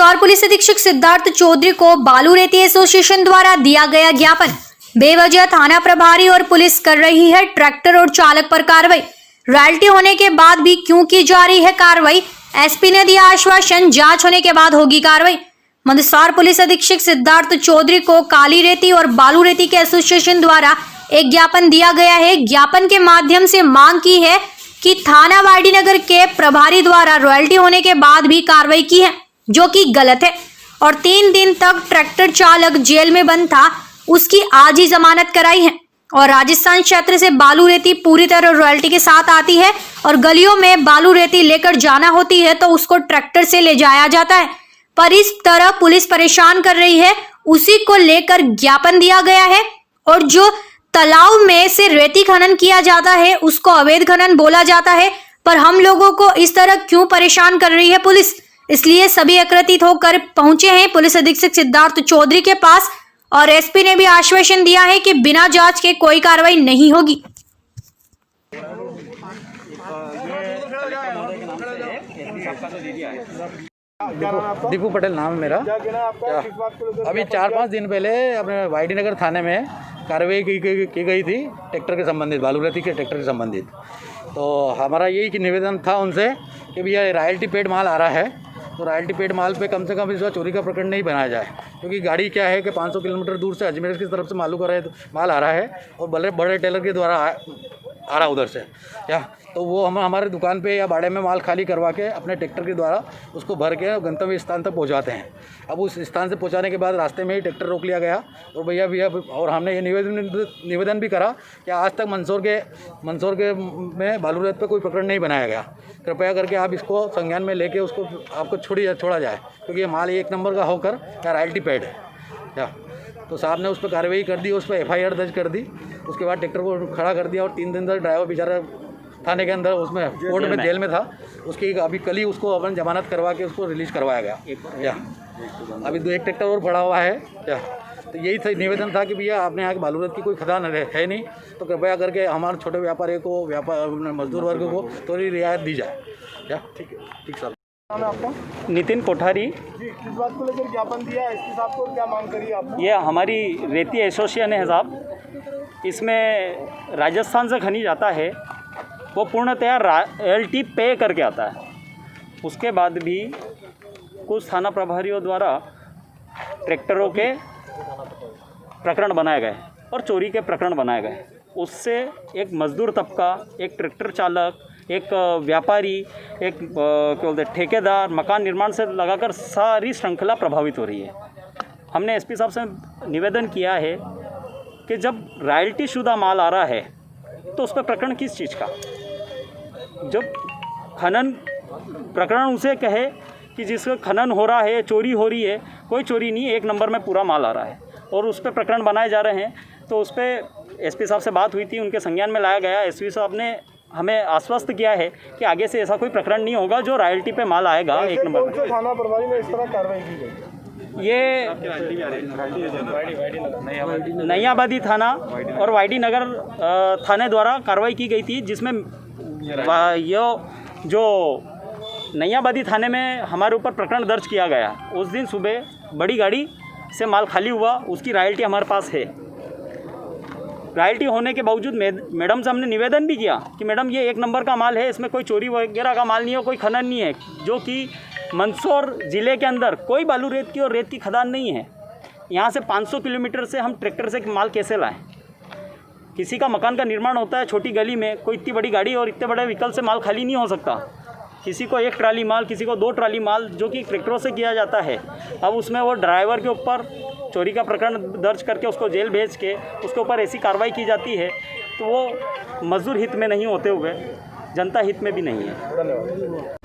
Mandsaur police अधीक्षक सिद्धार्थ चौधरी को बालू रेती एसोसिएशन द्वारा दिया गया ज्ञापन। बेवजह थाना प्रभारी और पुलिस कर रही है ट्रैक्टर और चालक पर कार्रवाई। रॉयल्टी होने के बाद भी क्यों की जा रही है कार्रवाई? एसपी ने दिया आश्वासन, जांच होने के बाद होगी कार्रवाई। मंदसौर पुलिस अधीक्षक सिद्धार्थ चौधरी को काली रेती और बालू रेती के एसोसिएशन द्वारा एक ज्ञापन दिया गया है। ज्ञापन के माध्यम से मांग की है कि थाना वाडीनगर के प्रभारी द्वारा रॉयल्टी होने के बाद भी कार्रवाई की है, जो कि गलत है। और 3 दिन तक ट्रैक्टर चालक जेल में बंद था, उसकी आज ही जमानत कराई है। और राजस्थान क्षेत्र से बालू रेती पूरी तरह रॉयल्टी के साथ आती है और गलियों में बालू रेती लेकर जाना होती है तो उसको ट्रैक्टर से ले जाया जाता है। पर इस तरह पुलिस परेशान कर रही है, उसी को लेकर ज्ञापन दिया गया है। और जो तालाब में से रेती खनन किया जाता है उसको अवैध खनन बोला जाता है। पर हम लोगों को इस तरह क्यों परेशान कर रही है पुलिस? इसलिए सभी एकत्रित होकर पहुंचे हैं पुलिस अधीक्षक सिद्धार्थ चौधरी के पास। और एसपी ने भी आश्वासन दिया है कि बिना जांच के कोई कार्रवाई नहीं होगी। दीपू पटेल नाम है मेरा। अभी 4-5 दिन पहले अपने वाडीनगर थाने में कार्रवाई की गई थी ट्रैक्टर के संबंधित, बालू रेती के ट्रैक्टर के संबंधित। तो हमारा यही निवेदन था उनसे कि भैया रॉयल्टी पेड माल आ रहा है, तो रॉयल्टी पेड माल पे कम से कम इसका चोरी का प्रकरण नहीं बनाया जाए। क्योंकि गाड़ी क्या है कि 500 किलोमीटर दूर से अजमेर की तरफ से माल आ रहा है और बड़े टेलर के द्वारा आ रहा उधर से क्या, तो वो हम हमारे दुकान पे या बाड़े में माल खाली करवा के अपने ट्रैक्टर के द्वारा उसको भर के गंतव्य स्थान तक पहुंचाते हैं। अब उस स्थान से पहुंचाने के बाद रास्ते में ही ट्रैक्टर रोक लिया गया और भैया और हमने ये निवेदन भी करा कि आज तक मंदसौर के में बालू रेत पर कोई प्रकरण नहीं बनाया गया। कृपया करके आप इसको संज्ञान में लेके उसको आपको छोड़ा जाए, क्योंकि ये माल 1 नंबर का होकर क्या रॉयल्टी पेड है क्या। तो साहब ने उस पर कार्रवाई कर दी, उस पर FIR दर्ज कर दी। उसके बाद ट्रैक्टर को खड़ा कर दिया और 3 दिन तक ड्राइवर बेचारा थाने के अंदर उसमें कोर्ट में जेल में था। उसकी अभी कल ही उसको अपन जमानत करवा के उसको रिलीज करवाया गया। या अभी 1 ट्रैक्टर और पड़ा हुआ है क्या। तो यही निवेदन था कि भैया आपने यहाँ की बालू रेत की कोई खदान है नहीं, तो कृपया करके हमारे छोटे व्यापारियों को मजदूर वर्ग को थोड़ी रियायत दी जाए। क्या ठीक है, ठीक सर। नाम है आपका? नितिन कोठारी जी, किस बात को लेकर ज्ञापन दिया एसपी साहब को, क्या मांग करी आपने? ये हमारी रेती एसोसिएशन है साहब। इसमें राजस्थान से खनिज आता है, वो पूर्णतया रॉयल्टी पे करके आता है। उसके बाद भी कुछ थाना प्रभारियों द्वारा ट्रैक्टरों के प्रकरण बनाए गए और चोरी के प्रकरण बनाए गए। उससे एक मजदूर तबका, एक ट्रैक्टर चालक, एक व्यापारी, एक क्या बोलते हैं ठेकेदार, मकान निर्माण से लगाकर सारी श्रृंखला प्रभावित हो रही है। हमने एसपी साहब से निवेदन किया है कि जब रॉयल्टी शुदा माल आ रहा है तो उस पर प्रकरण किस चीज़ का? जब खनन प्रकरण उसे कहे कि जिसका खनन हो रहा है, चोरी हो रही है, कोई चोरी नहीं, 1 नंबर में पूरा माल आ रहा है और उस पर प्रकरण बनाए जा रहे हैं। तो उस पर एसपी साहब से बात हुई थी, उनके संज्ञान में लाया गया। एसपी साहब ने हमें आश्वस्त किया है कि आगे से ऐसा कोई प्रकरण नहीं होगा जो रॉयल्टी पे माल आएगा 1 नंबर में। थाना प्रभारी में इस तरह कार्रवाई की गई? ये नैयाबादी थाना और वाडीनगर थाने द्वारा कार्रवाई की गई थी, जिसमें ये जो नैयाबादी थाने में हमारे ऊपर प्रकरण दर्ज किया गया। उस दिन सुबह बड़ी गाड़ी से माल खाली हुआ, उसकी रॉयल्टी हमारे पास है। रॉयल्टी होने के बावजूद मैडम से हमने निवेदन भी किया कि मैडम ये 1 नंबर का माल है, इसमें कोई चोरी वगैरह का माल नहीं है, कोई खनन नहीं है, जो कि मंदसौर ज़िले के अंदर कोई बालू रेत की और रेत की खदान नहीं है। यहाँ से 500 किलोमीटर से हम ट्रैक्टर से माल कैसे लाएं? किसी का मकान का निर्माण होता है छोटी गली में, कोई इतनी बड़ी गाड़ी और इतने बड़े व्हीकल से माल खाली नहीं हो सकता। किसी को 1 ट्राली माल, किसी को 2 ट्राली माल, जो कि ट्रैक्टरों से किया जाता है। अब उसमें वो ड्राइवर के ऊपर चोरी का प्रकरण दर्ज करके उसको जेल भेज के उसके ऊपर ऐसी कार्रवाई की जाती है, तो वो मजदूर हित में नहीं होते हुए जनता हित में भी नहीं है। धन्यवाद।